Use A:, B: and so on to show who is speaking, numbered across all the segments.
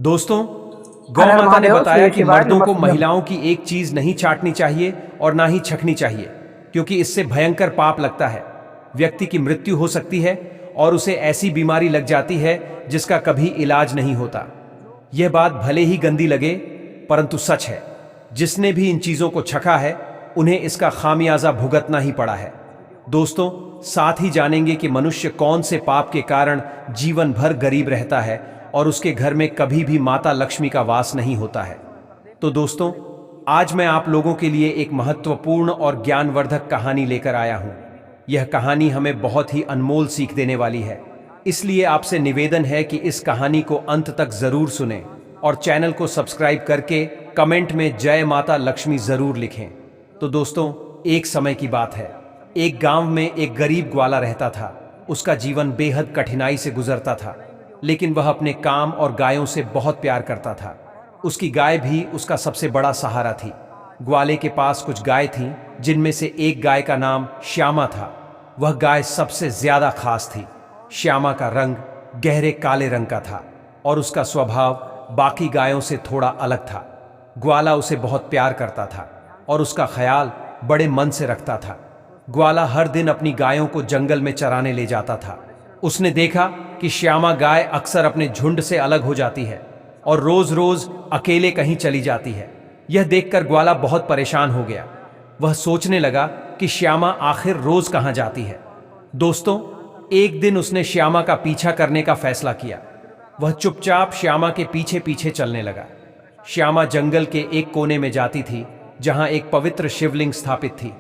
A: दोस्तों, गौ माता ने बताया कि मर्दों को महिलाओं की एक चीज नहीं चाटनी चाहिए और ना ही छकनी चाहिए, क्योंकि इससे भयंकर पाप लगता है। व्यक्ति की मृत्यु हो सकती है और उसे ऐसी बीमारी लग जाती है जिसका कभी इलाज नहीं होता। यह बात भले ही गंदी लगे, परंतु सच है। जिसने भी इन चीजों को छका है, उन्हें इसका खामियाजा भुगतना ही पड़ा है। दोस्तों, साथ ही जानेंगे कि मनुष्य कौन से पाप के कारण जीवन भर गरीब रहता है और उसके घर में कभी भी माता लक्ष्मी का वास नहीं होता है। तो दोस्तों, आज मैं आप लोगों के लिए एक महत्वपूर्ण और ज्ञानवर्धक कहानी लेकर आया हूं। यह कहानी हमें बहुत ही अनमोल सीख देने वाली है, इसलिए आपसे निवेदन है कि इस कहानी को अंत तक जरूर सुनें और चैनल को सब्सक्राइब करके कमेंट में जय माता लक्ष्मी जरूर लिखें। तो दोस्तों, एक समय की बात है। एक गांव में एक गरीब ग्वाला रहता था। उसका जीवन बेहद कठिनाई से गुजरता था, लेकिन वह अपने काम और गायों से बहुत प्यार करता था। उसकी गाय भी उसका सबसे बड़ा सहारा थी। ग्वाले के पास कुछ गाय थीं, जिनमें से एक गाय का नाम श्यामा था। वह गाय सबसे ज्यादा खास थी। श्यामा का रंग गहरे काले रंग का था और उसका स्वभाव बाकी गायों से थोड़ा अलग था। ग्वाला उसे बहुत प्यार करता था और उसका ख्याल बड़े मन से रखता था। ग्वाला हर दिन अपनी गायों को जंगल में चराने ले जाता था। उसने देखा कि श्यामा गाय अक्सर अपने झुंड से अलग हो जाती है और रोज रोज अकेले कहीं चली जाती है। यह देखकर ग्वाला बहुत परेशान हो गया। वह सोचने लगा कि श्यामा आखिर रोज कहां जाती है। दोस्तों, एक दिन उसने श्यामा का पीछा करने का फैसला किया। वह चुपचाप श्यामा के पीछे पीछे चलने लगा। श्यामा जंगल के एक कोने में जाती थी, जहां एक पवित्र शिवलिंग स्थापित थी।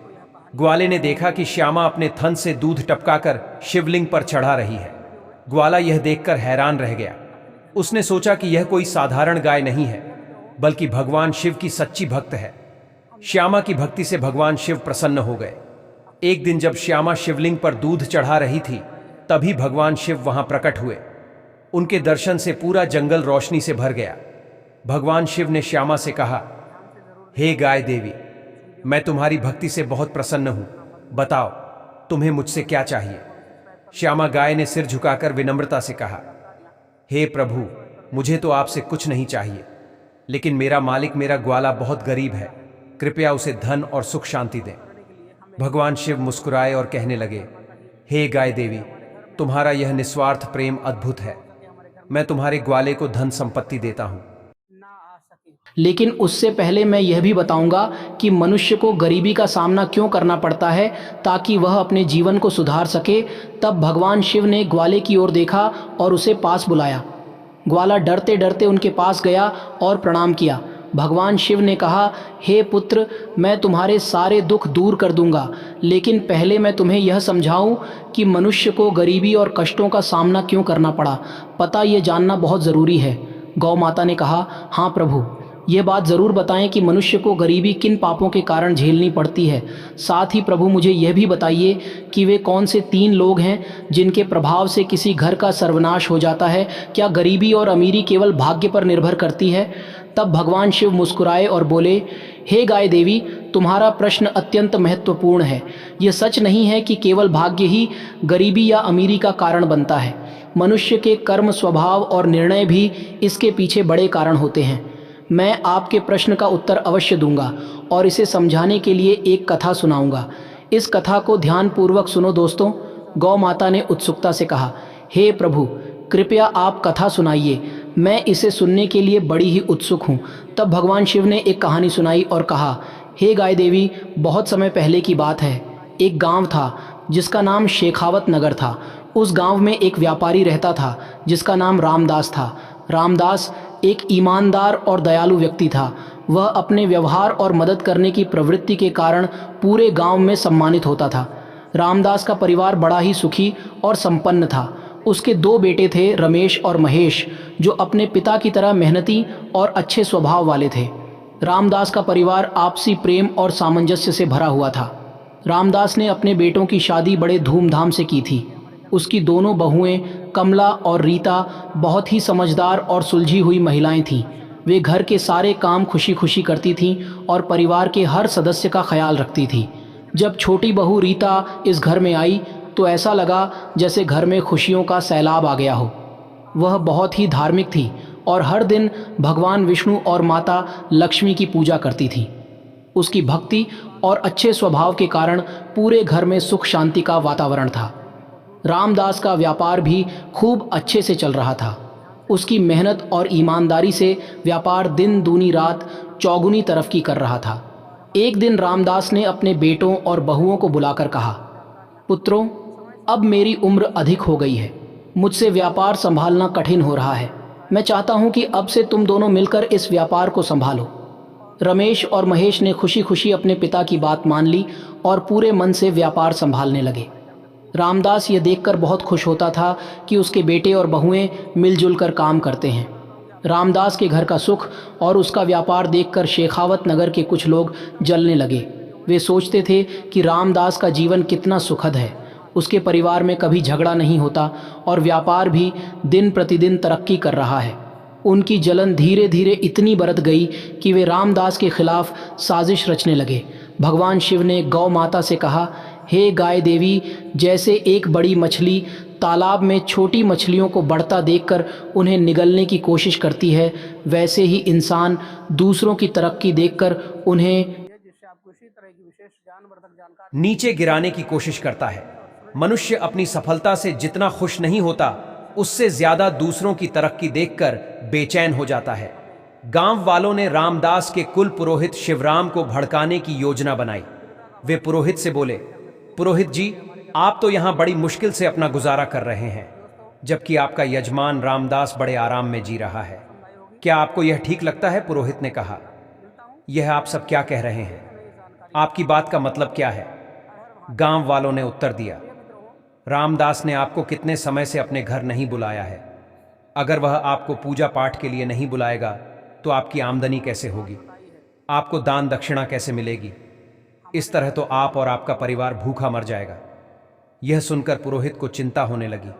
A: ग्वाले ने देखा कि श्यामा अपने थन से दूध टपकाकर शिवलिंग पर चढ़ा रही है। ग्वाला यह देखकर हैरान रह गया। उसने सोचा कि यह कोई साधारण गाय नहीं है, बल्कि भगवान शिव की सच्ची भक्त है। श्यामा की भक्ति से भगवान शिव प्रसन्न हो गए। एक दिन जब श्यामा शिवलिंग पर दूध चढ़ा रही थी, तभी भगवान शिव वहां प्रकट हुए। उनके दर्शन से पूरा जंगल रोशनी से भर गया। भगवान शिव ने श्यामा से कहा, हे गाय देवी, मैं तुम्हारी भक्ति से बहुत प्रसन्न हूं। बताओ, तुम्हें मुझसे क्या चाहिए? श्यामा गाय ने सिर झुकाकर विनम्रता से कहा, हे प्रभु, मुझे तो आपसे कुछ नहीं चाहिए, लेकिन मेरा मालिक मेरा ग्वाला बहुत गरीब है। कृपया उसे धन और सुख शांति दें। भगवान शिव मुस्कुराए और कहने लगे, हे गाय देवी, तुम्हारा यह निस्वार्थ प्रेम अद्भुत है। मैं तुम्हारे ग्वाले को धन संपत्ति देता हूं।
B: लेकिन उससे पहले मैं यह भी बताऊंगा कि मनुष्य को गरीबी का सामना क्यों करना पड़ता है, ताकि वह अपने जीवन को सुधार सके। तब भगवान शिव ने ग्वाले की ओर देखा और उसे पास बुलाया। ग्वाला डरते डरते उनके पास गया और प्रणाम किया। भगवान शिव ने कहा, हे पुत्र, मैं तुम्हारे सारे दुख दूर कर दूंगा, लेकिन पहले मैं तुम्हें यह समझाऊं कि मनुष्य को गरीबी और कष्टों का सामना क्यों करना पड़ा। पता ये जानना बहुत ज़रूरी है। गौ माता ने कहा, हाँ प्रभु, ये बात ज़रूर बताएं कि मनुष्य को गरीबी किन पापों के कारण झेलनी पड़ती है। साथ ही प्रभु मुझे यह भी बताइए कि वे कौन से 3 लोग हैं जिनके प्रभाव से किसी घर का सर्वनाश हो जाता है। क्या गरीबी और अमीरी केवल भाग्य पर निर्भर करती है? तब भगवान शिव मुस्कुराए और बोले, हे गाय देवी, तुम्हारा प्रश्न अत्यंत महत्वपूर्ण है। यह सच नहीं है कि केवल भाग्य ही गरीबी या अमीरी का कारण बनता है। मनुष्य के कर्म, स्वभाव और निर्णय भी इसके पीछे बड़े कारण होते हैं। मैं आपके प्रश्न का उत्तर अवश्य दूंगा और इसे समझाने के लिए एक कथा सुनाऊंगा। इस कथा को ध्यानपूर्वक सुनो दोस्तों। गौ माता ने उत्सुकता से कहा, हे प्रभु, कृपया आप कथा सुनाइए, मैं इसे सुनने के लिए बड़ी ही उत्सुक हूँ। तब भगवान शिव ने एक कहानी सुनाई और कहा, हे गाय देवी, बहुत समय पहले की बात है। एक गांव था जिसका नाम शेखावत नगर था। उस गांव में एक व्यापारी रहता था जिसका नाम रामदास था। रामदास एक ईमानदार और दयालु व्यक्ति था। वह अपने व्यवहार और मदद करने की प्रवृत्ति के कारण पूरे गांव में सम्मानित होता था। रामदास का परिवार बड़ा ही सुखी और संपन्न था। उसके 2 बेटे थे, रमेश और महेश, जो अपने पिता की तरह मेहनती और अच्छे स्वभाव वाले थे। रामदास का परिवार आपसी प्रेम और सामंजस्य से भरा हुआ था। रामदास ने अपने बेटों की शादी बड़े धूमधाम से की थी। उसकी दोनों बहुएं कमला और रीता बहुत ही समझदार और सुलझी हुई महिलाएं थीं। वे घर के सारे काम खुशी खुशी करती थीं और परिवार के हर सदस्य का ख्याल रखती थीं। जब छोटी बहू रीता इस घर में आई तो ऐसा लगा जैसे घर में खुशियों का सैलाब आ गया हो। वह बहुत ही धार्मिक थी और हर दिन भगवान विष्णु और माता लक्ष्मी की पूजा करती थी। उसकी भक्ति और अच्छे स्वभाव के कारण पूरे घर में सुख शांति का वातावरण था। रामदास का व्यापार भी खूब अच्छे से चल रहा था। उसकी मेहनत और ईमानदारी से व्यापार दिन दूनी रात चौगुनी तरक्की कर रहा था। एक दिन रामदास ने अपने बेटों और बहुओं को बुलाकर कहा, पुत्रों, अब मेरी उम्र अधिक हो गई है, मुझसे व्यापार संभालना कठिन हो रहा है। मैं चाहता हूं कि अब से तुम दोनों मिलकर इस व्यापार को संभालो। रमेश और महेश ने खुशी खुशी अपने पिता की बात मान ली और पूरे मन से व्यापार संभालने लगे। रामदास ये देखकर बहुत खुश होता था कि उसके बेटे और बहुएं मिलजुल कर काम करते हैं। रामदास के घर का सुख और उसका व्यापार देखकर शेखावत नगर के कुछ लोग जलने लगे। वे सोचते थे कि रामदास का जीवन कितना सुखद है, उसके परिवार में कभी झगड़ा नहीं होता और व्यापार भी दिन प्रतिदिन तरक्की कर रहा है। उनकी जलन धीरे धीरे इतनी बढ़ गई कि वे रामदास के खिलाफ साजिश रचने लगे। भगवान शिव ने गौ माता से कहा, हे गाय देवी, जैसे एक बड़ी मछली तालाब में छोटी मछलियों को बढ़ता देखकर उन्हें निगलने की कोशिश करती है, वैसे ही इंसान दूसरों की तरक्की देखकर उन्हें
A: नीचे गिराने की कोशिश करता है। मनुष्य अपनी सफलता से जितना खुश नहीं होता, उससे ज्यादा दूसरों की तरक्की देखकर बेचैन हो जाता है। गांव वालों ने रामदास के कुल पुरोहित शिवराम को भड़काने की योजना बनाई। वे पुरोहित से बोले, पुरोहित जी, आप तो यहां बड़ी मुश्किल से अपना गुजारा कर रहे हैं, जबकि आपका यजमान रामदास बड़े आराम में जी रहा है। क्या आपको यह ठीक लगता है? पुरोहित ने कहा, यह आप सब क्या कह रहे हैं? आपकी बात का मतलब क्या है? गांव वालों ने उत्तर दिया, रामदास ने आपको कितने समय से अपने घर नहीं बुलाया है। अगर वह आपको पूजा पाठ के लिए नहीं बुलाएगा तो आपकी आमदनी कैसे होगी? आपको दान दक्षिणा कैसे मिलेगी? इस तरह तो आप और आपका परिवार भूखा मर जाएगा। यह सुनकर पुरोहित को चिंता होने लगी।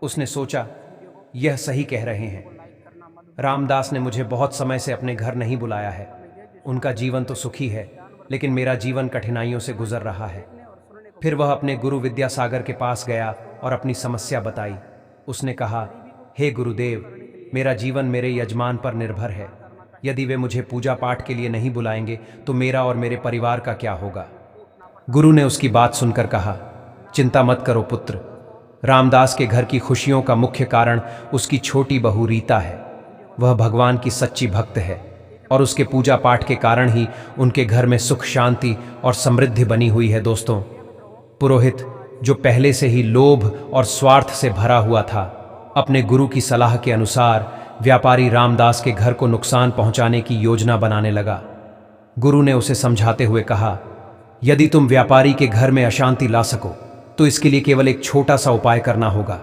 A: उसने सोचा, यह सही कह रहे हैं। रामदास ने मुझे बहुत समय से अपने घर नहीं बुलाया है। उनका जीवन तो सुखी है, लेकिन मेरा जीवन कठिनाइयों से गुजर रहा है। फिर वह अपने गुरु विद्यासागर के पास गया और अपनी समस्या बताई। उसने कहा, हे गुरुदेव, मेरा जीवन मेरे यजमान पर निर्भर है। यदि वे मुझे पूजा पाठ के लिए नहीं बुलाएंगे तो मेरा और मेरे परिवार का क्या होगा? गुरु ने उसकी बात सुनकर कहा, चिंता मत करो पुत्र। रामदास के घर की खुशियों का मुख्य कारण उसकी छोटी बहू रीता है। वह भगवान की सच्ची भक्त है और उसके पूजा पाठ के कारण ही उनके घर में सुख शांति और समृद्धि बनी हुई है। दोस्तों, पुरोहित, जो पहले से ही लोभ और स्वार्थ से भरा हुआ था, अपने गुरु की सलाह के अनुसार व्यापारी रामदास के घर को नुकसान पहुंचाने की योजना बनाने लगा। गुरु ने उसे समझाते हुए कहा, यदि तुम व्यापारी के घर में अशांति ला सको तो इसके लिए केवल एक छोटा सा उपाय करना होगा।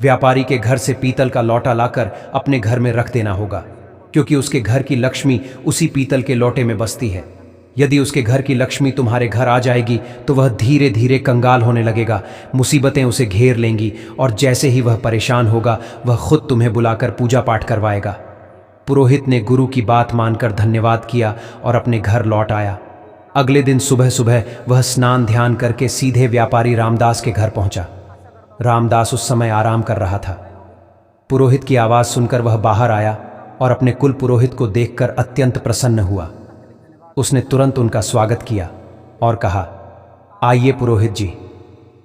A: व्यापारी के घर से पीतल का लौटा लाकर अपने घर में रख देना होगा, क्योंकि उसके घर की लक्ष्मी उसी पीतल के लोटे में बसती है। यदि उसके घर की लक्ष्मी तुम्हारे घर आ जाएगी तो वह धीरे धीरे कंगाल होने लगेगा, मुसीबतें उसे घेर लेंगी और जैसे ही वह परेशान होगा वह खुद तुम्हें बुलाकर पूजा पाठ करवाएगा। पुरोहित ने गुरु की बात मानकर धन्यवाद किया और अपने घर लौट आया। अगले दिन सुबह सुबह वह स्नान ध्यान करके सीधे व्यापारी रामदास के घर पहुंचा। रामदास उस समय आराम कर रहा था। पुरोहित की आवाज़ सुनकर वह बाहर आया और अपने कुल पुरोहित को देखकर अत्यंत प्रसन्न हुआ। उसने तुरंत उनका स्वागत किया और कहा, आइए पुरोहित जी,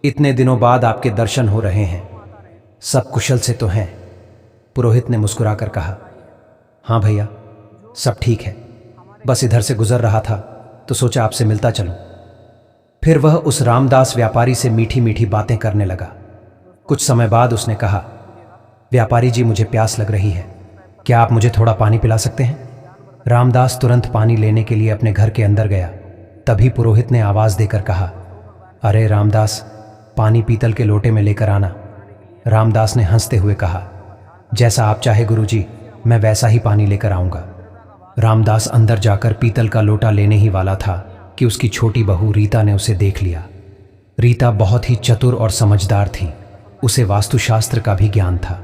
A: इतने दिनों बाद आपके दर्शन हो रहे हैं। सब कुशल से तो हैं? पुरोहित ने मुस्कुराकर कहा, हाँ भैया, सब ठीक है। बस इधर से गुजर रहा था तो सोचा आपसे मिलता चलूं। फिर वह उस रामदास व्यापारी से मीठी मीठी बातें करने लगा। कुछ समय बाद उसने कहा, व्यापारी जी, मुझे प्यास लग रही है, क्या आप मुझे थोड़ा पानी पिला सकते हैं? रामदास तुरंत पानी लेने के लिए अपने घर के अंदर गया। तभी पुरोहित ने आवाज़ देकर कहा, अरे रामदास, पानी पीतल के लोटे में लेकर आना। रामदास ने हंसते हुए कहा, जैसा आप चाहे गुरुजी, मैं वैसा ही पानी लेकर आऊँगा। रामदास अंदर जाकर पीतल का लोटा लेने ही वाला था कि उसकी छोटी बहू रीता ने उसे देख लिया। रीता बहुत ही चतुर और समझदार थी। उसे वास्तुशास्त्र का भी ज्ञान था।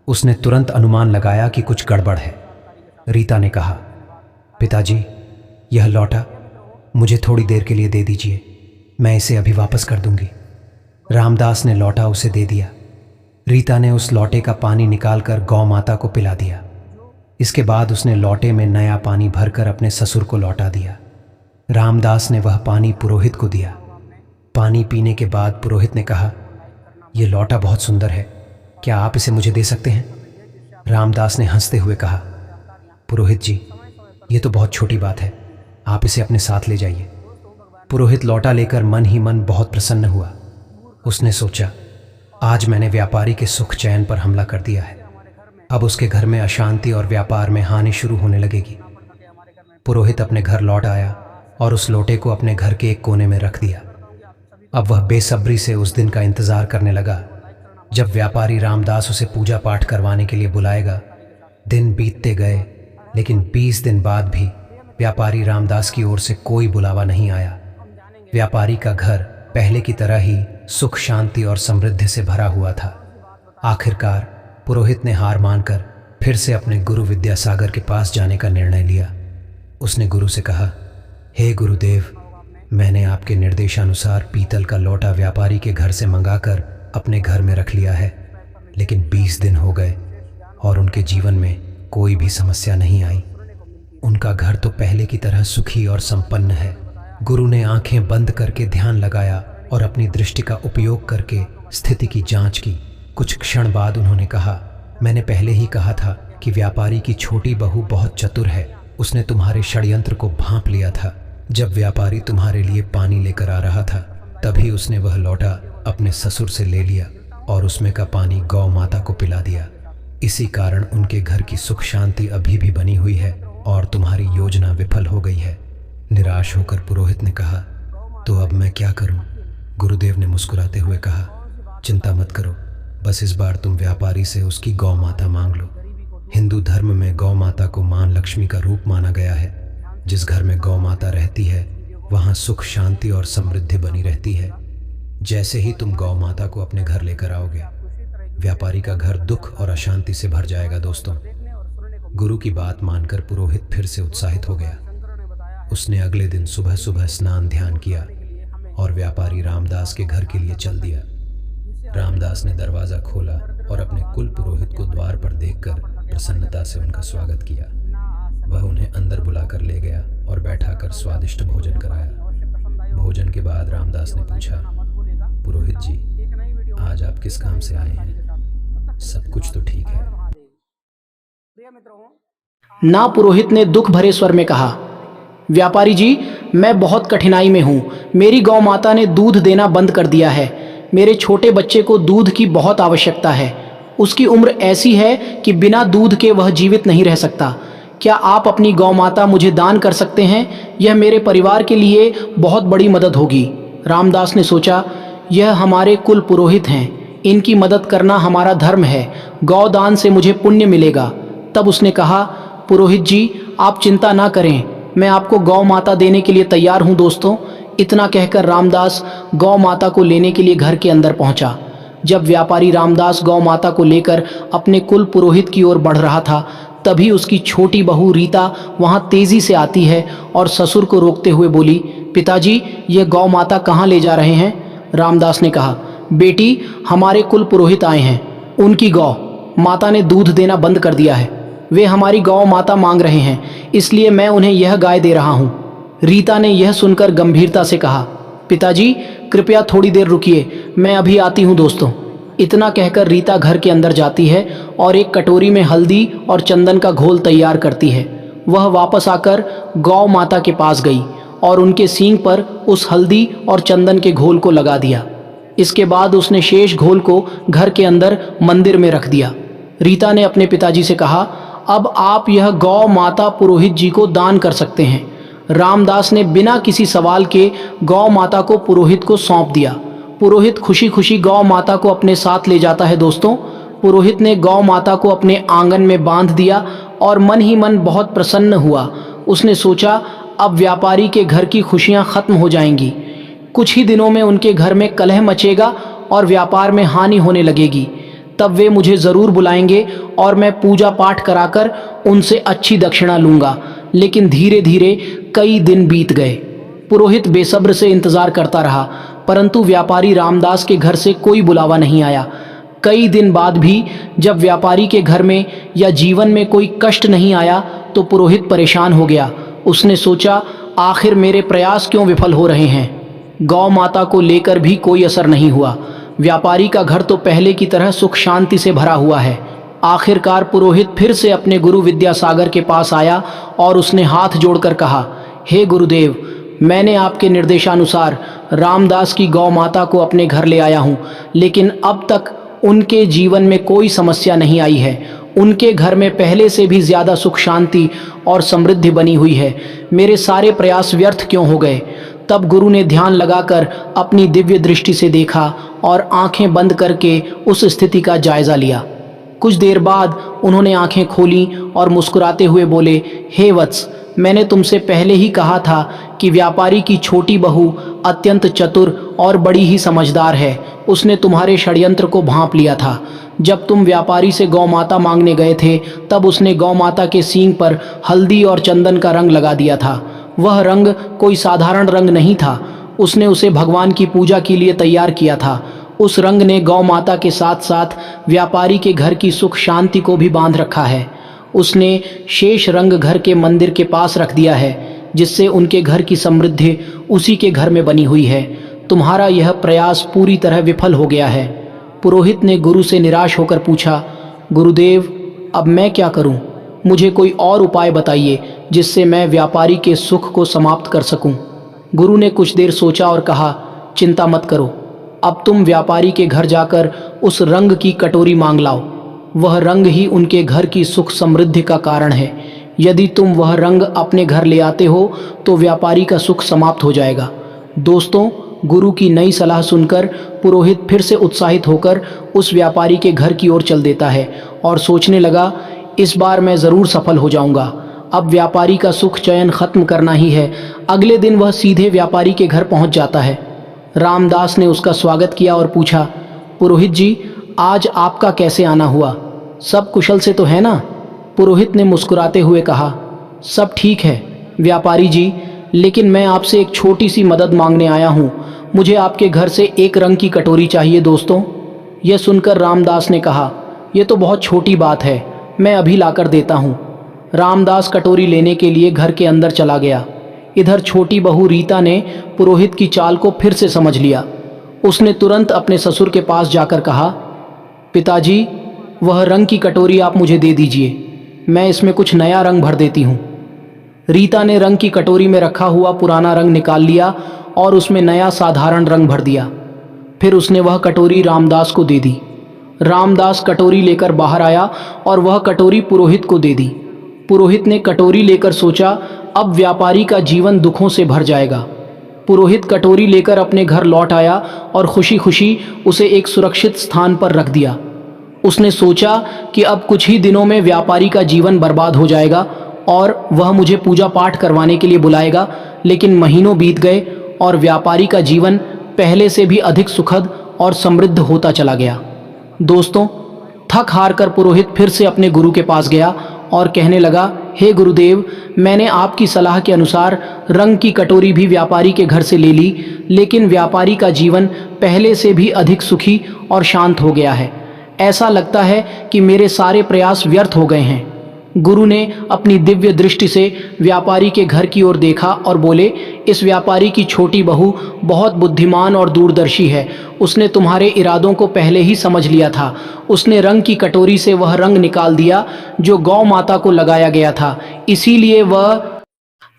A: उसने तुरंत अनुमान लगाया कि कुछ गड़बड़ है। रीता ने कहा, पिताजी, यह लौटा मुझे थोड़ी देर के लिए दे दीजिए, मैं इसे अभी वापस कर दूंगी। रामदास ने लौटा उसे दे दिया। रीता ने उस लौटे का पानी निकालकर गौ माता को पिला दिया। इसके बाद उसने लौटे में नया पानी भरकर अपने ससुर को लौटा दिया। रामदास ने वह पानी पुरोहित को दिया। पानी पीने के बाद पुरोहित ने कहा, यह लौटा बहुत सुंदर है, क्या आप इसे मुझे दे सकते हैं? रामदास ने हंसते हुए कहा, पुरोहित जी, ये तो बहुत छोटी बात है, आप इसे अपने साथ ले जाइए। पुरोहित लौटा लेकर मन ही मन बहुत प्रसन्न हुआ। उसने सोचा, आज मैंने व्यापारी के सुख चैन पर हमला कर दिया है, अब उसके घर में अशांति और व्यापार में हानि शुरू होने लगेगी। पुरोहित अपने घर लौट आया और उस लोटे को अपने घर के एक कोने में रख दिया। अब वह बेसब्री से उस दिन का इंतजार करने लगा जब व्यापारी रामदास उसे पूजा पाठ करवाने के लिए बुलाएगा। दिन बीतते गए, लेकिन 20 दिन बाद भी व्यापारी रामदास की ओर से कोई बुलावा नहीं आया। व्यापारी का घर पहले की तरह ही सुख, शांति और समृद्धि से भरा हुआ था। आखिरकार पुरोहित ने हार मानकर फिर से अपने गुरु विद्यासागर के पास जाने का निर्णय लिया। उसने गुरु से कहा, हे गुरुदेव, मैंने आपके निर्देशानुसार पीतल का लोटा व्यापारी के घर से मंगाकर अपने घर में रख लिया है, लेकिन 20 दिन हो गए और उनके जीवन में कोई भी समस्या नहीं आई। उनका घर तो पहले की तरह सुखी और संपन्न है। गुरु ने आंखें बंद करके ध्यान लगाया और अपनी दृष्टि का उपयोग करके स्थिति की जांच की। कुछ क्षण बाद उन्होंने कहा, मैंने पहले ही कहा था कि व्यापारी की छोटी बहू बहुत चतुर है। उसने तुम्हारे षड्यंत्र को भांप लिया था। जब व्यापारी तुम्हारे लिए पानी लेकर आ रहा था, तभी उसने वह लोटा अपने ससुर से ले लिया और उसमें का पानी गौ माता को पिला दिया। इसी कारण उनके घर की सुख शांति अभी भी बनी हुई है और तुम्हारी योजना विफल हो गई है। निराश होकर पुरोहित ने कहा, तो अब मैं क्या करूं? गुरुदेव ने मुस्कुराते हुए कहा, चिंता मत करो, बस इस बार तुम व्यापारी से उसकी गौ माता मांग लो। हिंदू धर्म में गौ माता को मां लक्ष्मी का रूप माना गया है। जिस घर में गौ माता रहती है वहां सुख, शांति और समृद्धि बनी रहती है। जैसे ही तुम गौ माता को अपने घर लेकर आओगे, व्यापारी का घर दुख और अशांति से भर जाएगा। दोस्तों, गुरु की बात मानकर पुरोहित फिर से उत्साहित हो गया। उसने अगले दिन सुबह सुबह स्नान ध्यान किया और व्यापारी रामदास के घर के लिए चल दिया। रामदास ने दरवाजा खोला और अपने कुल पुरोहित को द्वार पर देखकर प्रसन्नता से उनका स्वागत किया। वह उन्हें अंदर बुलाकर ले गया और बैठाकर स्वादिष्ट भोजन कराया। भोजन के बाद रामदास ने पूछा, पुरोहित जी, आज आप किस काम से आए हैं? सब कुछ तो ठीक है
B: ना? पुरोहित ने दुख भरे स्वर में कहा, व्यापारी जी, मैं बहुत कठिनाई में हूँ। मेरी गौ माता ने दूध देना बंद कर दिया है। मेरे छोटे बच्चे को दूध की बहुत आवश्यकता है। उसकी उम्र ऐसी है कि बिना दूध के वह जीवित नहीं रह सकता। क्या आप अपनी गौ माता मुझे दान कर सकते हैं? यह मेरे परिवार के लिए बहुत बड़ी मदद होगी। रामदास ने सोचा, यह हमारे कुल पुरोहित हैं, इनकी मदद करना हमारा धर्म है। गौदान से मुझे पुण्य मिलेगा। तब उसने कहा, पुरोहित जी, आप चिंता ना करें, मैं आपको गौ माता देने के लिए तैयार हूँ। दोस्तों, इतना कहकर रामदास गौ माता को लेने के लिए घर के अंदर पहुंचा। जब व्यापारी रामदास गौ माता को लेकर अपने कुल पुरोहित की ओर बढ़ रहा था, तभी उसकी छोटी बहू रीता वहां तेजी से आती है और ससुर को रोकते हुए बोली, पिताजी, ये गौ माता कहाँ ले जा रहे हैं? रामदास ने कहा, बेटी, हमारे कुल पुरोहित आए हैं। उनकी गौ माता ने दूध देना बंद कर दिया है। वे हमारी गौ माता मांग रहे हैं, इसलिए मैं उन्हें यह गाय दे रहा हूँ। रीता ने यह सुनकर गंभीरता से कहा, पिताजी, कृपया थोड़ी देर रुकिए, मैं अभी आती हूँ। दोस्तों, इतना कहकर रीता घर के अंदर जाती है और एक कटोरी में हल्दी और चंदन का घोल तैयार करती है। वह वापस आकर गौ माता के पास गई और उनके सींग पर उस हल्दी और चंदन के घोल को लगा दिया। इसके बाद उसने शेष घोल को घर के अंदर मंदिर में रख दिया। रीता ने अपने पिताजी से कहा, अब आप यह गौ माता पुरोहित जी को दान कर सकते हैं। रामदास ने बिना किसी सवाल के गौ माता को पुरोहित को सौंप दिया। पुरोहित खुशी खुशी गौ माता को अपने साथ ले जाता है। दोस्तों, पुरोहित ने गौ माता को अपने आंगन में बांध दिया और मन ही मन बहुत प्रसन्न हुआ। उसने सोचा, अब व्यापारी के घर की खुशियां खत्म हो जाएंगी। कुछ ही दिनों में उनके घर में कलह मचेगा और व्यापार में हानि होने लगेगी। तब वे मुझे ज़रूर बुलाएंगे और मैं पूजा पाठ कराकर उनसे अच्छी दक्षिणा लूँगा। लेकिन धीरे धीरे कई दिन बीत गए। पुरोहित बेसब्र से इंतज़ार करता रहा, परंतु व्यापारी रामदास के घर से कोई बुलावा नहीं आया। कई दिन बाद भी जब व्यापारी के घर में या जीवन में कोई कष्ट नहीं आया तो पुरोहित परेशान हो गया। उसने सोचा, आखिर मेरे प्रयास क्यों विफल हो रहे हैं। गौ माता को लेकर भी कोई असर नहीं हुआ। व्यापारी का घर तो पहले की तरह सुख शांति से भरा हुआ है। आखिरकार पुरोहित फिर से अपने गुरु विद्यासागर के पास आया और उसने हाथ जोड़कर कहा, हे गुरुदेव, मैंने आपके निर्देशानुसार रामदास की गौ माता को अपने घर ले आया हूँ, लेकिन अब तक उनके जीवन में कोई समस्या नहीं आई है। उनके घर में पहले से भी ज़्यादा सुख शांति और समृद्धि बनी हुई है। मेरे सारे प्रयास व्यर्थ क्यों हो गए। तब गुरु ने ध्यान लगाकर अपनी दिव्य दृष्टि से देखा और आंखें बंद करके उस स्थिति का जायज़ा लिया। कुछ देर बाद उन्होंने आंखें खोलीं और मुस्कुराते हुए बोले, हे वत्स, मैंने तुमसे पहले ही कहा था कि व्यापारी की छोटी बहू अत्यंत चतुर और बड़ी ही समझदार है। उसने तुम्हारे षड्यंत्र को भांप लिया था। जब तुम व्यापारी से गौ माता मांगने गए थे तब उसने गौ माता के सींग पर हल्दी और चंदन का रंग लगा दिया था। वह रंग कोई साधारण रंग नहीं था। उसने उसे भगवान की पूजा के लिए तैयार किया था। उस रंग ने गौ माता के साथ साथ व्यापारी के घर की सुख शांति को भी बांध रखा है। उसने शेष रंग घर के मंदिर के पास रख दिया है, जिससे उनके घर की समृद्धि उसी के घर में बनी हुई है। तुम्हारा यह प्रयास पूरी तरह विफल हो गया है। पुरोहित ने गुरु से निराश होकर पूछा, गुरुदेव, अब मैं क्या करूं? मुझे कोई और उपाय बताइए जिससे मैं व्यापारी के सुख को समाप्त कर सकूं। गुरु ने कुछ देर सोचा और कहा, चिंता मत करो। अब तुम व्यापारी के घर जाकर उस रंग की कटोरी मांग लाओ। वह रंग ही उनके घर की सुख समृद्धि का कारण है। यदि तुम वह रंग अपने घर ले आते हो तो व्यापारी का सुख समाप्त हो जाएगा। दोस्तों, गुरु की नई सलाह सुनकर पुरोहित फिर से उत्साहित होकर उस व्यापारी के घर की ओर चल देता है और सोचने लगा, इस बार मैं ज़रूर सफल हो जाऊंगा। अब व्यापारी का सुख चयन खत्म करना ही है। अगले दिन वह सीधे व्यापारी के घर पहुंच जाता है। रामदास ने उसका स्वागत किया और पूछा, पुरोहित जी, आज आपका कैसे आना हुआ? सब कुशल से तो है ना? पुरोहित ने मुस्कुराते हुए कहा, सब ठीक है व्यापारी जी, लेकिन मैं आपसे एक छोटी सी मदद मांगने आया हूँ। मुझे आपके घर से एक रंग की कटोरी चाहिए। दोस्तों, यह सुनकर रामदास ने कहा, यह तो बहुत छोटी बात है, मैं अभी लाकर देता हूँ। रामदास कटोरी लेने के लिए घर के अंदर चला गया। इधर छोटी बहू रीता ने पुरोहित की चाल को फिर से समझ लिया। उसने तुरंत अपने ससुर के पास जाकर कहा, पिताजी, वह रंग की कटोरी आप मुझे दे दीजिए, मैं इसमें कुछ नया रंग भर देती हूँ। रीता ने रंग की कटोरी में रखा हुआ पुराना रंग निकाल लिया और उसमें नया साधारण रंग भर दिया। फिर उसने वह कटोरी रामदास को दे दी। रामदास कटोरी लेकर बाहर आया और वह कटोरी पुरोहित को दे दी। पुरोहित ने कटोरी लेकर सोचा, अब व्यापारी का जीवन दुखों से भर जाएगा। पुरोहित कटोरी लेकर अपने घर लौट आया और खुशी खुशी उसे एक सुरक्षित स्थान पर रख दिया। उसने सोचा कि अब कुछ ही दिनों में व्यापारी का जीवन बर्बाद हो जाएगा और वह मुझे पूजा पाठ करवाने के लिए बुलाएगा। लेकिन महीनों बीत गए और व्यापारी का जीवन पहले से भी अधिक सुखद और समृद्ध होता चला गया। दोस्तों, थक हार कर पुरोहित फिर से अपने गुरु के पास गया और कहने लगा, हे गुरुदेव, मैंने आपकी सलाह के अनुसार रंग की कटोरी भी व्यापारी के घर से ले ली, लेकिन व्यापारी का जीवन पहले से भी अधिक सुखी और शांत हो गया है। ऐसा लगता है कि मेरे सारे प्रयास व्यर्थ हो गए हैं। गुरु ने अपनी दिव्य दृष्टि से व्यापारी के घर की ओर देखा और बोले, इस व्यापारी की छोटी बहू बहुत बुद्धिमान और दूरदर्शी है। उसने तुम्हारे इरादों को पहले ही समझ लिया था। उसने रंग की कटोरी से वह रंग निकाल दिया जो गौ माता को लगाया गया था, इसीलिए वह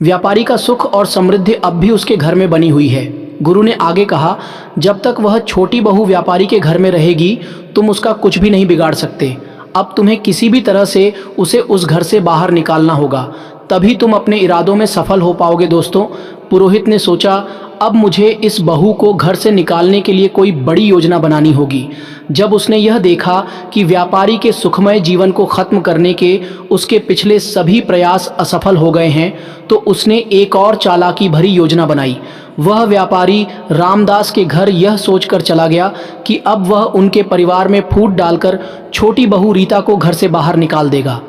B: व्यापारी का सुख और समृद्धि अब भी उसके घर में बनी हुई है। गुरु ने आगे कहा, जब तक वह छोटी बहू व्यापारी के घर में रहेगी तुम उसका कुछ भी नहीं बिगाड़ सकते। अब तुम्हें किसी भी तरह से उसे उस घर से बाहर निकालना होगा, तभी तुम अपने इरादों में सफल हो पाओगे। दोस्तों, पुरोहित ने सोचा, अब मुझे इस बहू को घर से निकालने के लिए कोई बड़ी योजना बनानी होगी। जब उसने यह देखा कि व्यापारी के सुखमय जीवन को खत्म करने के उसके पिछले सभी प्रयास असफल हो गए हैं, तो उसने एक और चालाकी भरी योजना बनाई। वह व्यापारी रामदास के घर यह सोचकर चला गया कि अब वह उनके परिवार में फूट डालकर छोटी बहू रीता को घर से बाहर निकाल देगा।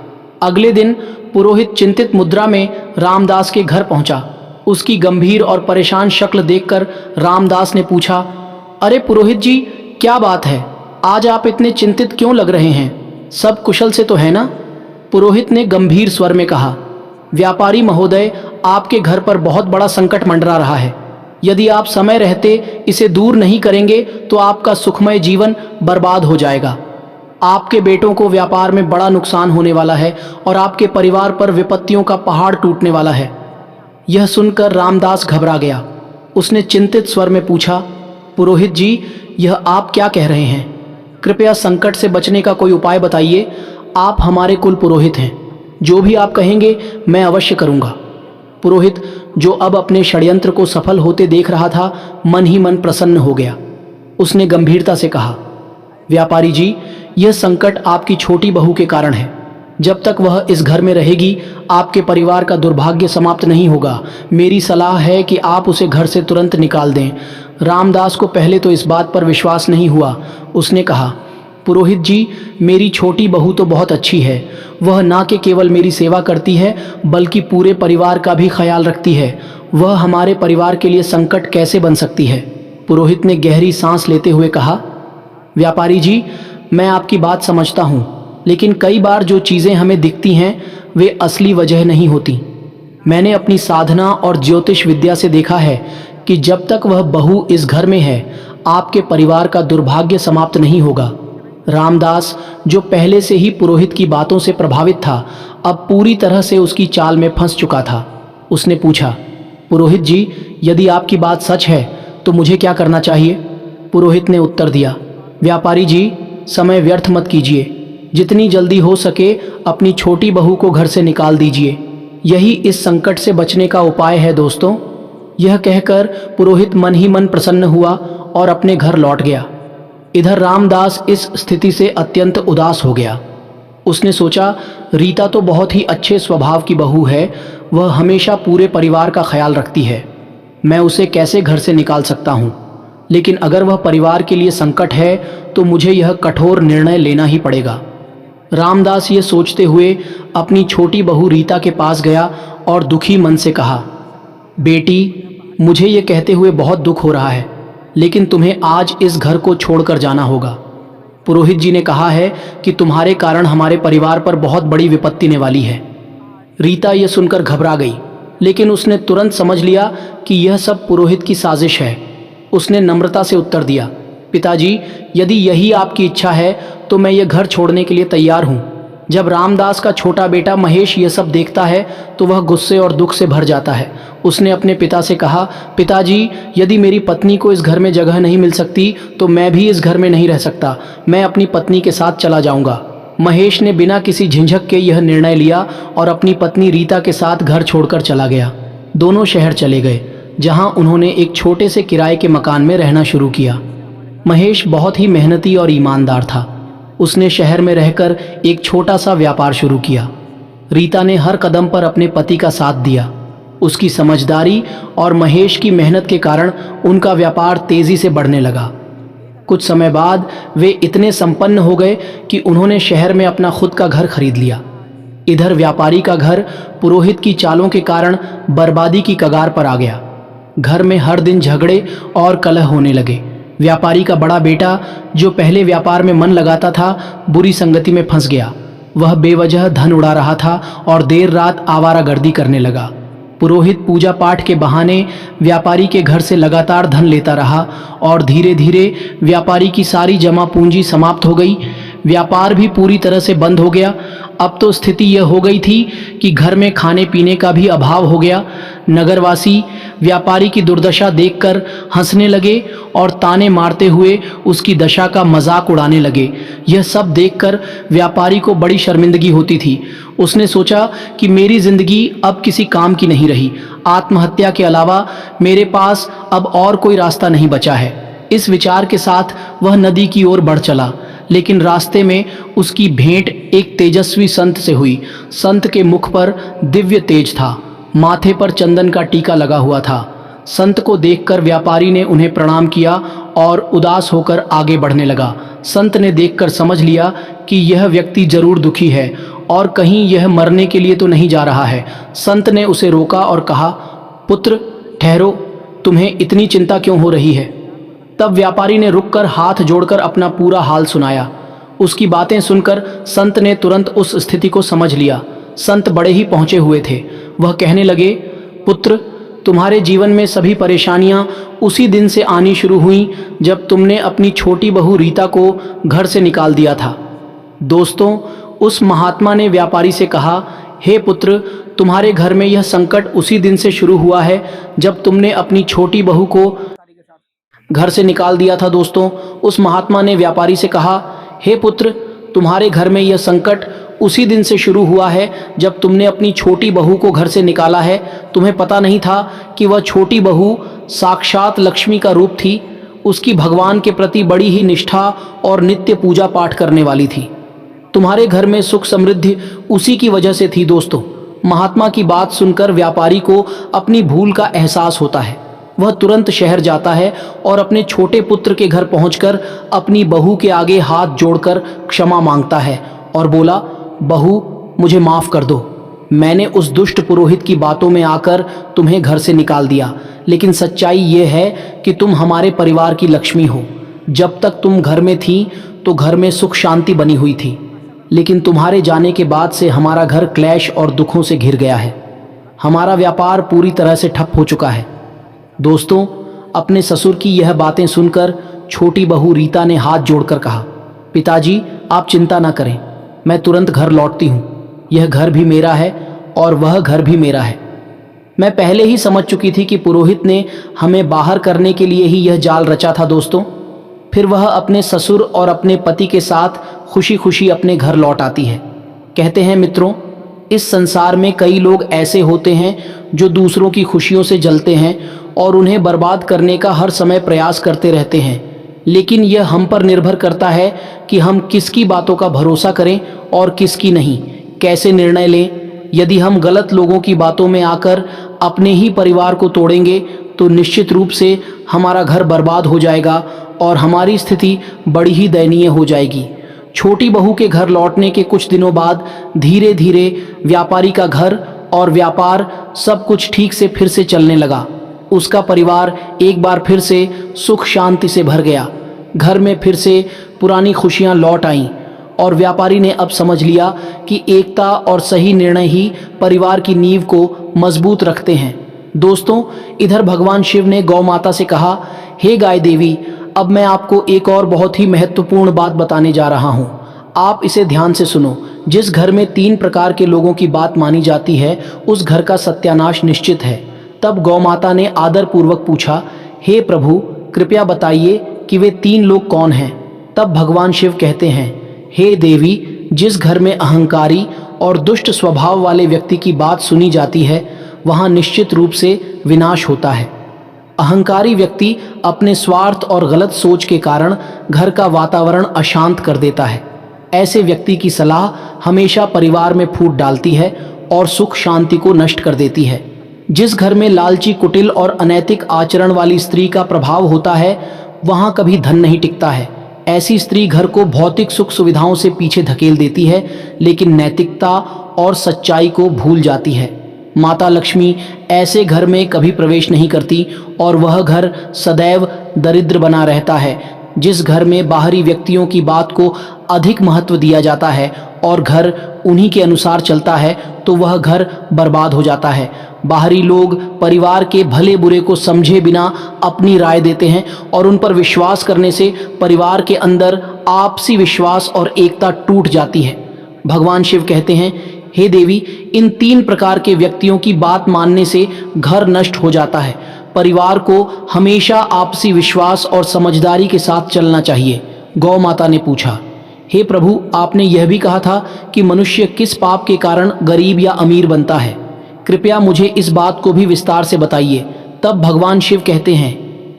B: अगले दिन पुरोहित चिंतित मुद्रा में रामदास के घर पहुंचा। उसकी गंभीर और परेशान शक्ल देखकर रामदास ने पूछा, अरे पुरोहित जी, क्या बात है? आज आप इतने चिंतित क्यों लग रहे हैं? सब कुशल से तो है ना? पुरोहित ने गंभीर स्वर में कहा। व्यापारी महोदय, आपके घर पर बहुत बड़ा संकट मंडरा रहा है। यदि आप समय रहते इसे दूर नहीं करेंगे तो आपका सुखमय जीवन बर्बाद हो जाएगा। आपके बेटों को व्यापार में बड़ा नुकसान होने वाला है और आपके परिवार पर विपत्तियों का पहाड़ टूटने वाला है। यह सुनकर रामदास घबरा गया। उसने चिंतित स्वर में पूछा, पुरोहित जी, यह आप क्या कह रहे हैं? कृपया संकट से बचने का कोई उपाय बताइए। आप हमारे कुल पुरोहित हैं। जो भी आप कहेंगे मैं अवश्य करूंगा। पुरोहित, जो अब अपने षड्यंत्र को सफल होते देख रहा था, मन ही मन प्रसन्न हो गया। उसने गंभीरता से कहा, व्यापारी जी, यह संकट आपकी छोटी बहू के कारण है। जब तक वह इस घर में रहेगी आपके परिवार का दुर्भाग्य समाप्त नहीं होगा। मेरी सलाह है कि आप उसे घर से तुरंत निकाल दें। रामदास को पहले तो इस बात पर विश्वास नहीं हुआ। उसने कहा, पुरोहित जी, मेरी छोटी बहू तो बहुत अच्छी है। वह ना कि केवल मेरी सेवा करती है बल्कि पूरे परिवार का भी ख्याल रखती है। वह हमारे परिवार के लिए संकट कैसे बन सकती है? पुरोहित ने गहरी सांस लेते हुए कहा, व्यापारी जी, मैं आपकी बात समझता हूँ, लेकिन कई बार जो चीज़ें हमें दिखती हैं वे असली वजह नहीं होती। मैंने अपनी साधना और ज्योतिष विद्या से देखा है कि जब तक वह बहू इस घर में है आपके परिवार का दुर्भाग्य समाप्त नहीं होगा। रामदास, जो पहले से ही पुरोहित की बातों से प्रभावित था, अब पूरी तरह से उसकी चाल में फंस चुका था। उसने पूछा, पुरोहित जी, यदि आपकी बात सच है तो मुझे क्या करना चाहिए? पुरोहित ने उत्तर दिया, व्यापारी जी, समय व्यर्थ मत कीजिए। जितनी जल्दी हो सके अपनी छोटी बहू को घर से निकाल दीजिए। यही इस संकट से बचने का उपाय है दोस्तों। यह कहकर पुरोहित मन ही मन प्रसन्न हुआ और अपने घर लौट गया। इधर रामदास इस स्थिति से अत्यंत उदास हो गया। उसने सोचा, रीता तो बहुत ही अच्छे स्वभाव की बहू है। वह हमेशा पूरे परिवार का ख्याल रखती है। मैं उसे कैसे घर से निकाल सकता हूँ? लेकिन अगर वह परिवार के लिए संकट है तो मुझे यह कठोर निर्णय लेना ही पड़ेगा। रामदास ये सोचते हुए अपनी छोटी बहू रीता के पास गया और दुखी मन से कहा, बेटी, मुझे ये कहते हुए बहुत दुख हो रहा है, लेकिन तुम्हें आज इस घर को छोड़कर जाना होगा। पुरोहित जी ने कहा है कि तुम्हारे कारण हमारे परिवार पर बहुत बड़ी विपत्ति आने वाली है। रीता यह सुनकर घबरा गई, लेकिन उसने तुरंत समझ लिया कि यह सब पुरोहित की साजिश है। उसने नम्रता से उत्तर दिया, पिताजी, यदि यही आपकी इच्छा है तो मैं ये घर छोड़ने के लिए तैयार हूँ। जब रामदास का छोटा बेटा महेश ये सब देखता है तो वह गुस्से और दुख से भर जाता है। उसने अपने पिता से कहा, पिताजी, यदि मेरी पत्नी को इस घर में जगह नहीं मिल सकती तो मैं भी इस घर में नहीं रह सकता। मैं अपनी पत्नी के साथ चला जाऊंगा। महेश ने बिना किसी झिझक के यह निर्णय लिया और अपनी पत्नी रीता के साथ घर छोड़कर चला गया। दोनों शहर चले गए, जहां उन्होंने एक छोटे से किराए के मकान में रहना शुरू किया। महेश बहुत ही मेहनती और ईमानदार था। उसने शहर में रहकर एक छोटा सा व्यापार शुरू किया। रीता ने हर कदम पर अपने पति का साथ दिया। उसकी समझदारी और महेश की मेहनत के कारण उनका व्यापार तेजी से बढ़ने लगा। कुछ समय बाद वे इतने संपन्न हो गए कि उन्होंने शहर में अपना खुद का घर खरीद लिया। इधर व्यापारी का घर पुरोहित की चालों के कारण बर्बादी की कगार पर आ गया। घर में हर दिन झगड़े और कलह होने लगे। व्यापारी का बड़ा बेटा, जो पहले व्यापार में मन लगाता था, बुरी संगति में फंस गया। वह बेवजह धन उड़ा रहा था और देर रात आवारागर्दी करने लगा। पुरोहित पूजा पाठ के बहाने व्यापारी के घर से लगातार धन लेता रहा और धीरे धीरे व्यापारी की सारी जमा पूंजी समाप्त हो गई। व्यापार भी पूरी तरह से बंद हो गया। अब तो स्थिति यह हो गई थी कि घर में खाने पीने का भी अभाव हो गया। नगरवासी व्यापारी की दुर्दशा देखकर हंसने लगे और ताने मारते हुए उसकी दशा का मजाक उड़ाने लगे। यह सब देखकर व्यापारी को बड़ी शर्मिंदगी होती थी। उसने सोचा कि मेरी जिंदगी अब किसी काम की नहीं रही। आत्महत्या के अलावा मेरे पास अब और कोई रास्ता नहीं बचा है। इस विचार के साथ वह नदी की ओर बढ़ चला, लेकिन रास्ते में उसकी भेंट एक तेजस्वी संत से हुई। संत के मुख पर दिव्य तेज था, माथे पर चंदन का टीका लगा हुआ था। संत को देखकर व्यापारी ने उन्हें प्रणाम किया और उदास होकर आगे बढ़ने लगा। संत ने देखकर समझ लिया कि यह व्यक्ति जरूर दुखी है और कहीं यह मरने के लिए तो नहीं जा रहा है। संत ने उसे रोका और कहा, पुत्र ठहरो, तुम्हें इतनी चिंता क्यों हो रही है? तब व्यापारी ने रुककर हाथ जोड़कर अपना पूरा हाल सुनाया। उसकी बातें सुनकर संत ने तुरंत उस स्थिति को समझ लिया। संत बड़े ही पहुंचे हुए थे। वह कहने लगे, पुत्र, तुम्हारे जीवन में सभी परेशानियां उसी दिन से आनी शुरू हुई जब तुमने अपनी छोटी बहू रीता को घर से निकाल दिया था। दोस्तों, उस महात्मा ने व्यापारी से कहा, हे पुत्र, तुम्हारे घर में यह संकट उसी दिन से शुरू हुआ है जब तुमने अपनी छोटी बहू को घर से निकाल दिया था। दोस्तों, उस महात्मा ने व्यापारी से कहा, हे पुत्र, तुम्हारे घर में यह संकट उसी दिन से शुरू हुआ है जब तुमने अपनी छोटी बहू को घर से निकाला है। तुम्हें पता नहीं था कि वह छोटी बहू साक्षात लक्ष्मी का रूप थी। उसकी भगवान के प्रति बड़ी ही निष्ठा और नित्य पूजा पाठ करने वाली थी। तुम्हारे घर में सुख समृद्धि उसी की वजह से थी। दोस्तों, महात्मा की बात सुनकर व्यापारी को अपनी भूल का एहसास होता है। वह तुरंत शहर जाता है और अपने छोटे पुत्र के घर पहुंचकर अपनी बहू के आगे हाथ जोड़कर क्षमा मांगता है और बोला, बहू, मुझे माफ़ कर दो। मैंने उस दुष्ट पुरोहित की बातों में आकर तुम्हें घर से निकाल दिया, लेकिन सच्चाई ये है कि तुम हमारे परिवार की लक्ष्मी हो। जब तक तुम घर में थी तो घर में सुख शांति बनी हुई थी, लेकिन तुम्हारे जाने के बाद से हमारा घर क्लेश और दुखों से घिर गया है। हमारा व्यापार पूरी तरह से ठप हो चुका है। दोस्तों, अपने ससुर की यह बातें सुनकर छोटी बहू रीता ने हाथ जोड़कर कहा, पिताजी, आप चिंता ना करें, मैं तुरंत घर लौटती हूँ। यह घर भी मेरा है और वह घर भी मेरा है। मैं पहले ही समझ चुकी थी कि पुरोहित ने हमें बाहर करने के लिए ही यह जाल रचा था। दोस्तों, फिर वह अपने ससुर और अपने पति के साथ खुशी खुशी अपने घर लौट आती है। कहते हैं मित्रों, इस संसार में कई लोग ऐसे होते हैं जो दूसरों की खुशियों से जलते हैं और उन्हें बर्बाद करने का हर समय प्रयास करते रहते हैं। लेकिन यह हम पर निर्भर करता है कि हम किसकी बातों का भरोसा करें और किसकी नहीं, कैसे निर्णय लें। यदि हम गलत लोगों की बातों में आकर अपने ही परिवार को तोड़ेंगे तो निश्चित रूप से हमारा घर बर्बाद हो जाएगा और हमारी स्थिति बड़ी ही दयनीय हो जाएगी। छोटी बहू के घर लौटने के कुछ दिनों बाद धीरे धीरे व्यापारी का घर और व्यापार सब कुछ ठीक से फिर से चलने लगा। उसका परिवार एक बार फिर से सुख शांति से भर गया। घर में फिर से पुरानी खुशियां लौट आईं और व्यापारी ने अब समझ लिया कि एकता और सही निर्णय ही परिवार की नींव को मजबूत रखते हैं। दोस्तों, इधर भगवान शिव ने गौ माता से कहा, हे गाय देवी, अब मैं आपको एक और बहुत ही महत्वपूर्ण बात बताने जा रहा हूँ। आप इसे ध्यान से सुनो। जिस घर में 3 प्रकार के लोगों की बात मानी जाती है, उस घर का सत्यानाश निश्चित है। तब गौ माता ने आदर पूर्वक पूछा, हे प्रभु, कृपया बताइए कि वे 3 लोग कौन हैं। तब भगवान शिव कहते हैं, हे देवी, जिस घर में अहंकारी और दुष्ट स्वभाव वाले व्यक्ति की बात सुनी जाती है, वहाँ निश्चित रूप से विनाश होता है। अहंकारी व्यक्ति अपने स्वार्थ और गलत सोच के कारण घर का वातावरण अशांत कर देता है। ऐसे व्यक्ति की सलाह हमेशा परिवार में फूट डालती है और सुख शांति को नष्ट कर देती है। जिस घर में लालची, कुटिल और अनैतिक आचरण वाली स्त्री का प्रभाव होता है, वहाँ कभी धन नहीं टिकता है। ऐसी स्त्री घर को भौतिक सुख सुविधाओं से पीछे धकेल देती है, लेकिन नैतिकता और सच्चाई को भूल जाती है। माता लक्ष्मी ऐसे घर में कभी प्रवेश नहीं करती और वह घर सदैव दरिद्र बना रहता है। जिस घर में बाहरी व्यक्तियों की बात को अधिक महत्व दिया जाता है और घर उन्हीं के अनुसार चलता है, तो वह घर बर्बाद हो जाता है। बाहरी लोग परिवार के भले बुरे को समझे बिना अपनी राय देते हैं और उन पर विश्वास करने से परिवार के अंदर आपसी विश्वास और एकता टूट जाती है। भगवान शिव कहते हैं, हे देवी, इन 3 प्रकार के व्यक्तियों की बात मानने से घर नष्ट हो जाता है। परिवार को हमेशा आपसी विश्वास और समझदारी के साथ चलना चाहिए। गौ माता ने पूछा, हे प्रभु, आपने यह भी कहा था कि मनुष्य किस पाप के कारण गरीब या अमीर बनता है। कृपया मुझे इस बात को भी विस्तार से बताइए। तब भगवान शिव कहते हैं,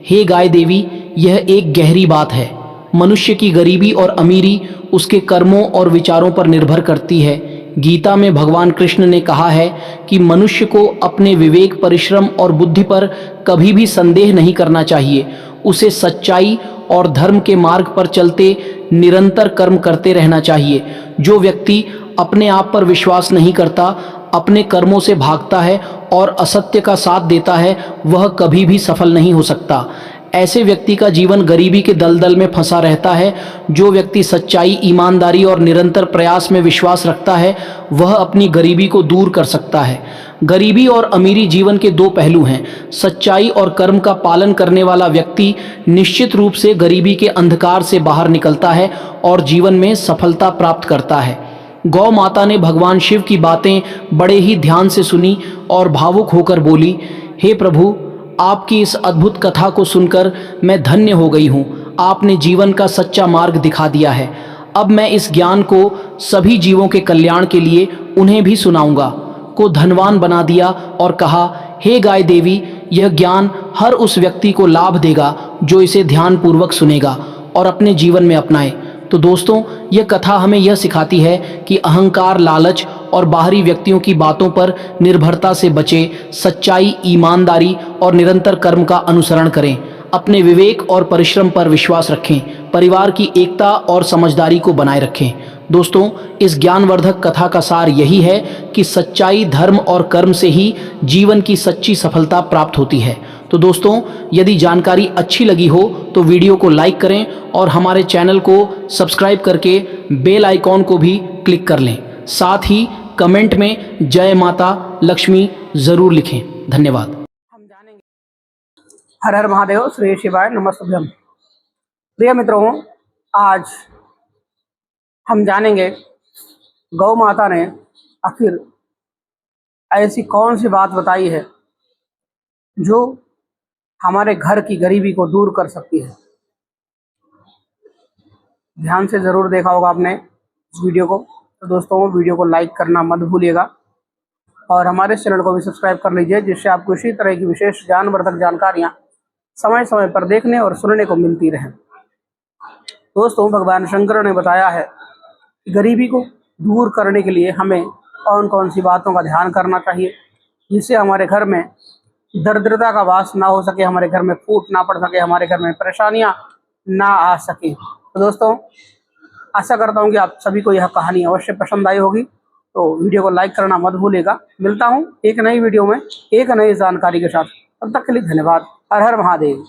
B: हे गाय देवी, यह एक गहरी बात है। मनुष्य की गरीबी और अमीरी उसके कर्मों और विचारों पर निर्भर करती है। गीता में भगवान कृष्ण ने कहा है कि मनुष्य को अपने विवेक, परिश्रम और बुद्धि पर कभी भी संदेह नहीं करना चाहिए। उसे सच्चाई और धर्म के मार्ग पर चलते निरंतर कर्म करते रहना चाहिए। जो व्यक्ति अपने आप पर विश्वास नहीं करता, अपने कर्मों से भागता है और असत्य का साथ देता है, वह कभी भी सफल नहीं हो सकता। ऐसे व्यक्ति का जीवन गरीबी के दलदल में फंसा रहता है। जो व्यक्ति सच्चाई, ईमानदारी और निरंतर प्रयास में विश्वास रखता है वह अपनी गरीबी को दूर कर सकता है। गरीबी और अमीरी जीवन के दो पहलू हैं। सच्चाई और कर्म का पालन करने वाला व्यक्ति निश्चित रूप से गरीबी के अंधकार से बाहर निकलता है और जीवन में सफलता प्राप्त करता है। गौ माता ने भगवान शिव की बातें बड़े ही ध्यान से सुनी और भावुक होकर बोली, हे प्रभु, आपकी इस अद्भुत कथा को सुनकर मैं धन्य हो गई हूँ। आपने जीवन का सच्चा मार्ग दिखा दिया है। अब मैं इस ज्ञान को सभी जीवों के कल्याण के लिए उन्हें भी सुनाऊंगा। को धनवान बना दिया और कहा, हे गाय देवी, यह ज्ञान हर उस व्यक्ति को लाभ देगा जो इसे ध्यानपूर्वक सुनेगा और अपने जीवन में अपनाए। तो दोस्तों, यह कथा हमें यह सिखाती है कि अहंकार, लालच और बाहरी व्यक्तियों की बातों पर निर्भरता से बचें, सच्चाई, ईमानदारी और निरंतर कर्म का अनुसरण करें, अपने विवेक और परिश्रम पर विश्वास रखें, परिवार की एकता और समझदारी को बनाए रखें। दोस्तों, इस ज्ञानवर्धक कथा का सार यही है कि सच्चाई, धर्म और कर्म से ही जीवन की सच्ची सफलता प्राप्त होती है। तो दोस्तों, यदि जानकारी अच्छी लगी हो तो वीडियो को लाइक करें और हमारे चैनल को सब्सक्राइब करके बेल आइकॉन को भी क्लिक कर लें। साथ ही कमेंट में जय माता लक्ष्मी जरूर लिखें। धन्यवाद।
C: हम जानेंगे। हर हर महादेव, श्री शिवाय नमस्तुभ्यम। प्रिय मित्रों, आज हम जानेंगे गौ माता ने आखिर ऐसी कौन सी बात बताई है जो हमारे घर की गरीबी को दूर कर सकती है। ध्यान से ज़रूर देखा होगा आपने इस वीडियो को। तो दोस्तों, वीडियो को लाइक करना मत भूलिएगा और हमारे चैनल को भी सब्सक्राइब कर लीजिए, जिससे आपको इसी तरह की विशेष ज्ञानवर्धक जानकारियाँ समय समय पर देखने और सुनने को मिलती रहें। दोस्तों, भगवान शंकर ने बताया है कि गरीबी को दूर करने के लिए हमें कौन कौन सी बातों का ध्यान करना चाहिए, जिससे हमारे घर में दरिद्रता का वास ना हो सके, हमारे घर में फूट ना पड़ सके, हमारे घर में परेशानियां ना आ सके। तो दोस्तों, आशा करता हूं कि आप सभी को यह कहानी अवश्य पसंद आई होगी। तो वीडियो को लाइक करना मत भूलिएगा। मिलता हूं एक नई वीडियो में एक नई जानकारी के साथ। तब तक के लिए धन्यवाद। हर हर महादेव।